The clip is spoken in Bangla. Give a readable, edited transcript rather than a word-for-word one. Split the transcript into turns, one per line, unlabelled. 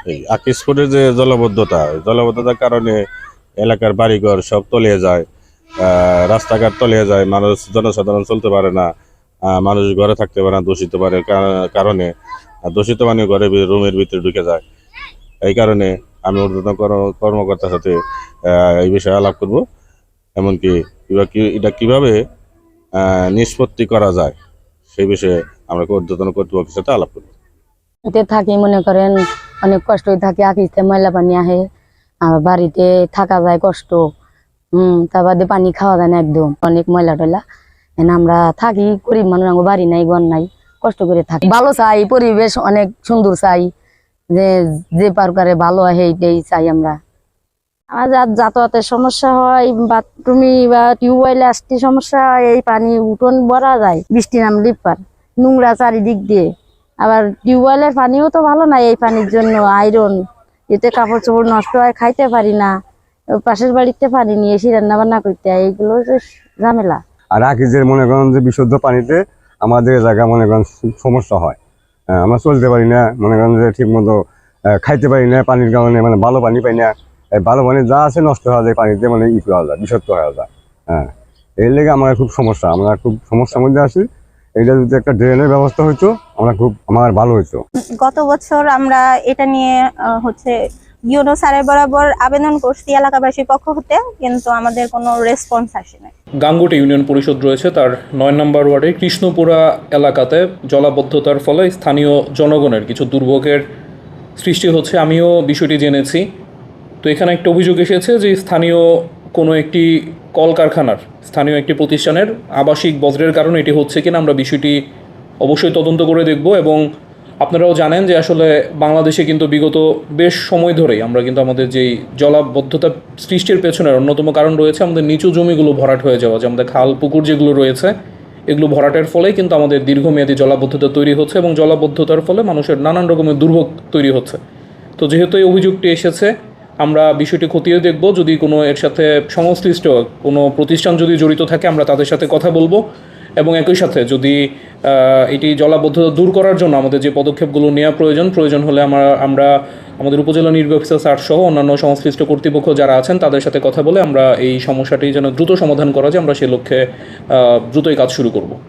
এই আকিসপুরের যে জলাবদ্ধতার কারণে এলাকার বাড়িঘর সব তলিয়ে যায়, রাস্তাঘাট তলিয়ে যায়, জনসাধারণ চলতে পারে না, মানুষ ঘরে থাকতে পারে না দূষিত পানির কারণে। দূষিত পানি রুমের ভিতরে ঢুকে যায়। এই কারণে আমি ঊর্ধ্বতন কর্মকর্তার সাথে এই বিষয়ে আলাপ করব, এমনকি এটা কিভাবে নিষ্পত্তি করা যায় সেই বিষয়ে আমরা ঊর্ধ্বতন কর্তৃপক্ষের সাথে আলাপ করব।
এতে থাকি মনে করেন অনেক কষ্টই থাকে, আকিসতে ময়লা পানি আহে, আমার বাড়িতে থাকা যায় কষ্ট। তার বাদে পানি খাওয়া যায় না, একদম অনেক ময়লা টয়লা। আমরা থাকি গরিব মানুষ, আমার বাড়ি নাই ঘর নাই, কষ্ট করে থাকি। ভালো চাই, পরিবেশ অনেক সুন্দর চাই, যে প্রকারে ভালো হয় এইটাই চাই আমরা।
আমার যাতায়াতের সমস্যা হয়, বাথরুমে বা টিউবওয়েলে আসতে সমস্যা হয়, এই পানি উঠোন ভরা যায় বৃষ্টি নামলে পার, নোংরা চারিদিক দিয়ে। আবার টিউবওয়েলের পানিও তো ভালো না, এই পানির জন্য আয়রন, এতে কাপড় চোপড় নষ্ট হয়, খাইতে পারি না। পাশের বাড়িতে পানি নিয়ে এসে রান্না বান্না করতে হয়, এইগুলো ঝামেলা।
আর আকিজের মনে করেন যে বিশুদ্ধ পানিতে আমাদের জায়গা মনে করেন সমস্যা হয়, আমরা চলতে পারি না, মনে করেন যে ঠিক মতো খাইতে পারি না পানির কারণে, মানে ভালো পানি পাই না। ভালো পানি যা আছে নষ্ট হওয়া যায় পানিতে, মানে করা যায়, বিষাক্ত হয়ে যায়। এর লেগে আমার খুব সমস্যা, আমরা খুব সমস্যার মধ্যে আছি। এইটা যদি একটা ড্রেনের ব্যবস্থা হইতো আমার ভালো হইতো।
গত বছর আমরা এটা নিয়ে ইউনো স্যারের বরাবর আবেদন করছি এলাকাবাসীর পক্ষ হতে, কিন্তু আমাদের কোনো রেসপন্স আসে না।
গাঙ্গুটি ইউনিয়ন পরিষদ রয়েছে, তার ৯ নম্বর ওয়ার্ডে কৃষ্ণপুরা এলাকাতে জলাবদ্ধতার ফলে স্থানীয় জনগণের কিছু দুর্ভোগের সৃষ্টি হচ্ছে। আমিও বিষয়টি জেনেছি। তো এখানে একটা অভিযোগ এসেছে যে স্থানীয় কোনো একটি কলকারখানার, স্থানীয় একটি প্রতিষ্ঠানের আবাসিক বজ্রের কারণে এটি হচ্ছে কিনা আমরা বিষয়টি অবশ্যই তদন্ত করে দেখব। এবং আপনারাও জানেন যে আসলে বাংলাদেশে কিন্তু বিগত বেশ সময় ধরেই আমরা কিন্তু আমাদের যেই জলাবদ্ধতা সৃষ্টির পেছনের অন্যতম কারণ রয়েছে আমাদের নিচু জমিগুলো ভরাট হয়ে যাওয়া, যে আমাদের খাল পুকুর যেগুলো রয়েছে এগুলো ভরাটের ফলেই কিন্তু আমাদের দীর্ঘমেয়াদী জলাবদ্ধতা তৈরি হচ্ছে, এবং জলাবদ্ধতার ফলে মানুষের নানান রকমের দুর্ভোগ তৈরি হচ্ছে। তো যেহেতু এই অভিযোগটি এসেছে, আমরা বিষয়টি খতিয়ে দেখব। যদি কোনো এর সাথে সংশ্লিষ্ট কোনো প্রতিষ্ঠান যদি জড়িত থাকে আমরা তাদের সাথে কথা বলবো, এবং একই সাথে যদি এটি জলাবদ্ধতা দূর করার জন্য আমাদের যে পদক্ষেপগুলো নেওয়া প্রয়োজন হলে আমরা আমাদের উপজেলা নির্বাহী অফিসার স্যার সহ অন্যান্য সংশ্লিষ্ট কর্তৃপক্ষ যারা আছেন তাদের সাথে কথা বলে আমরা এই সমস্যাটি যেন দ্রুত সমাধান করা যায়, আমরা সে লক্ষ্যে দ্রুতই কাজ শুরু করব।